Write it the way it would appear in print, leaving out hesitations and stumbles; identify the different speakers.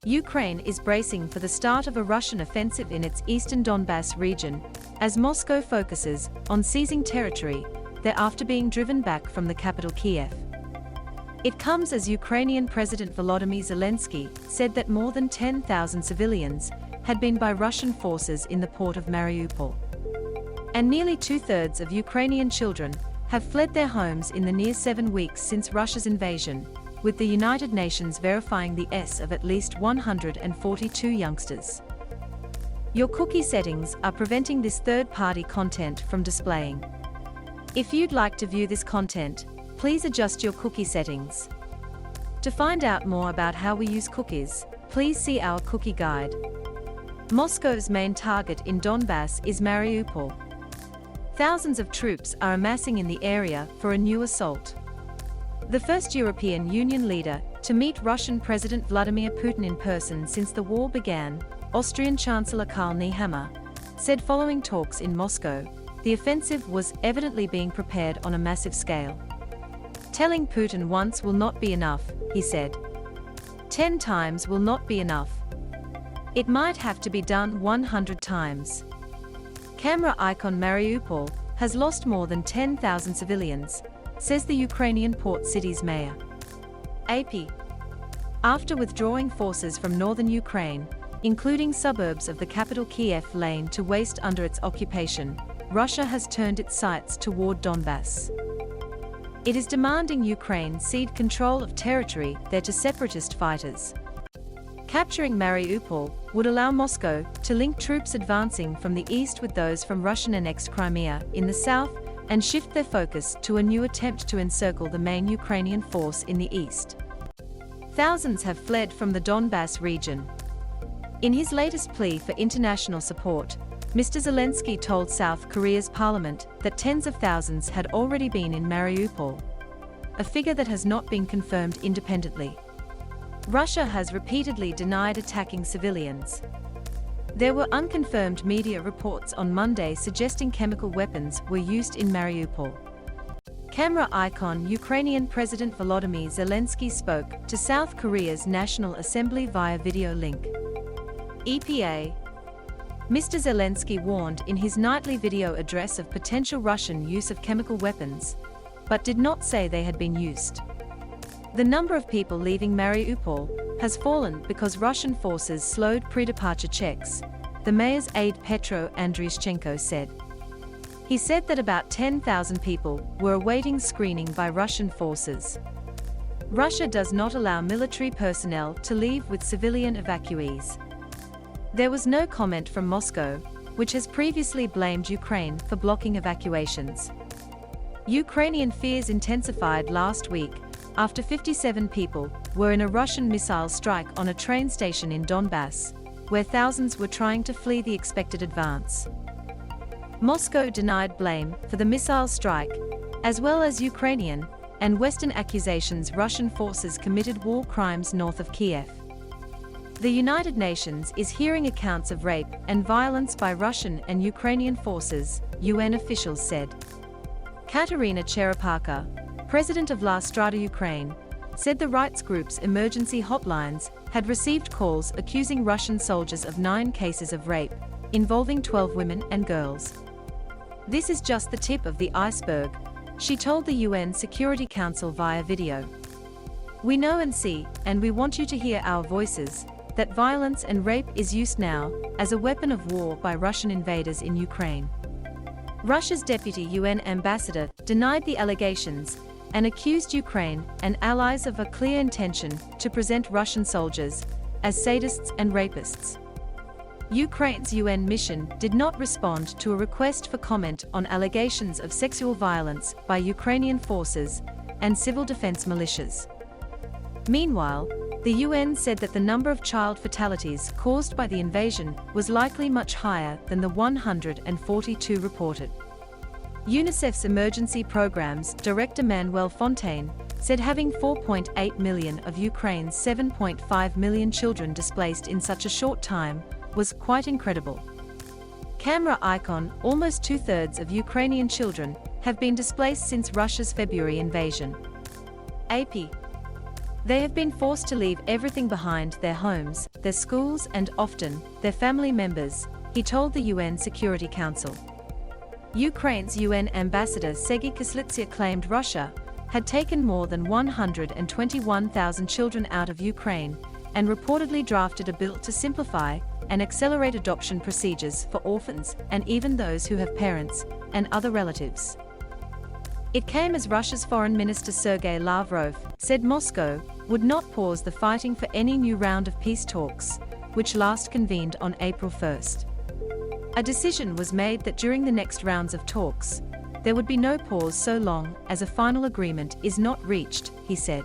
Speaker 1: Ukraine is bracing for the start of a Russian offensive in its eastern Donbas region, as Moscow focuses on seizing territory thereafter being driven back from the capital Kyiv. It comes as Ukrainian President Volodymyr Zelensky said that more than 10,000 civilians had been by Russian forces in the port of Mariupol. And nearly two-thirds of Ukrainian children have fled their homes in the near 7 weeks since Russia's invasion, with the United Nations verifying the deaths of at least 142 youngsters. Your cookie settings are preventing this third-party content from displaying. If you'd like to view this content, please adjust your cookie settings. To find out more about how we use cookies, please see our cookie guide. Moscow's main target in Donbas is Mariupol. Thousands of troops are amassing in the area for a new assault. The first European Union leader to meet Russian President Vladimir Putin in person since the war began, Austrian Chancellor Karl Nehammer, said following talks in Moscow, the offensive was evidently being prepared on a massive scale. Telling Putin once will not be enough, he said. 10 times will not be enough. It might have to be done 100 times. Camera icon Mariupol has lost more than 10,000 civilians, says the Ukrainian port city's mayor. AP. After withdrawing forces from northern Ukraine, including suburbs of the capital Kyiv laying to waste under its occupation, Russia has turned its sights toward Donbas. It is demanding Ukraine cede control of territory there to separatist fighters. Capturing Mariupol would allow Moscow to link troops advancing from the east with those from Russian-annexed Crimea in the south and shift their focus to a new attempt to encircle the main Ukrainian force in the east. Thousands have fled from the Donbas region. In his latest plea for international support, Mr. Zelensky told South Korea's parliament that tens of thousands had already been in Mariupol, a figure that has not been confirmed independently. Russia has repeatedly denied attacking civilians. There were unconfirmed media reports on Monday suggesting chemical weapons were used in Mariupol. Camera icon Ukrainian President Volodymyr Zelensky spoke to South Korea's National Assembly via video link. EPA. Mr. Zelensky warned in his nightly video address of potential Russian use of chemical weapons, but did not say they had been used. The number of people leaving Mariupol has fallen because Russian forces slowed pre-departure checks, the mayor's aide Petro Andriushchenko said. He said that about 10,000 people were awaiting screening by Russian forces. Russia does not allow military personnel to leave with civilian evacuees. There was no comment from Moscow, which has previously blamed Ukraine for blocking evacuations. Ukrainian fears intensified last week after 57 people were in a Russian missile strike on a train station in Donbas, where thousands were trying to flee the expected advance. Moscow denied blame for the missile strike, as well as Ukrainian and Western accusations Russian forces committed war crimes north of Kyiv. The United Nations is hearing accounts of rape and violence by Russian and Ukrainian forces, UN officials said. Katerina Cherepaka, president of La Strada Ukraine, said the rights group's emergency hotlines had received calls accusing Russian soldiers of 9 cases of rape, involving 12 women and girls. This is just the tip of the iceberg, she told the UN Security Council via video. We know and see, and we want you to hear our voices, that violence and rape is used now as a weapon of war by Russian invaders in Ukraine. Russia's deputy UN ambassador denied the allegations and accused Ukraine and allies of a clear intention to present Russian soldiers as sadists and rapists. Ukraine's UN mission did not respond to a request for comment on allegations of sexual violence by Ukrainian forces and civil defense militias. Meanwhile, the UN said that the number of child fatalities caused by the invasion was likely much higher than the 142 reported. UNICEF's Emergency Programs Director Manuel Fontaine said having 4.8 million of Ukraine's 7.5 million children displaced in such a short time was quite incredible. Camera icon almost two-thirds of Ukrainian children have been displaced since Russia's February invasion. AP. They have been forced to leave everything behind: their homes, their schools, and often, their family members, he told the UN Security Council. Ukraine's UN ambassador Sergei Kislitsyk claimed Russia had taken more than 121,000 children out of Ukraine and reportedly drafted a bill to simplify and accelerate adoption procedures for orphans and even those who have parents and other relatives. It came as Russia's Foreign Minister Sergei Lavrov said Moscow would not pause the fighting for any new round of peace talks, which last convened on April 1st. A decision was made that during the next rounds of talks, there would be no pause so long as a final agreement is not reached, he said.